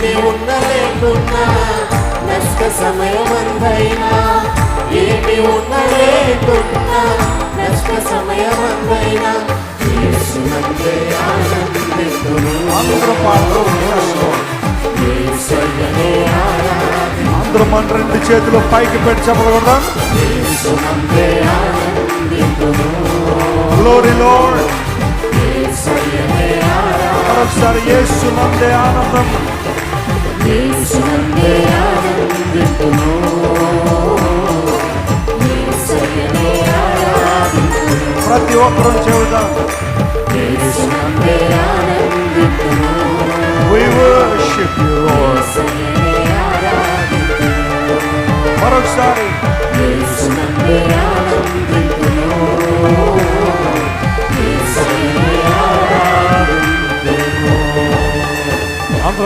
ఏమి ఉన్న లేకున్నా నష్ట సమయమందైనా, ఏమి ఉన్న లేకున్నా నష్ట సమయమందైనా యేసునందే ఆనందింతును. యేసయ్యనే ఆరాధింతును. అందరూ మన రెండు చేతులు పైకి పెట్టి చెప్పగలుగుతాం. యేసునందే ఆనందింతును. Glory lord. యేసయ్యనే ఆరాధింతును. మరొకసారి యేసునందే ఆనందం. యేసునందే ఆనందింతును. యేసయ్యనే ఆరాధింతును. ప్రతి ఒక్కరూ చెబుదాం. యేసునందే ఆనందింతును. We worship you, Lord. యేసయ్యనే ఆరాధింతును. మరొకసారి యేసు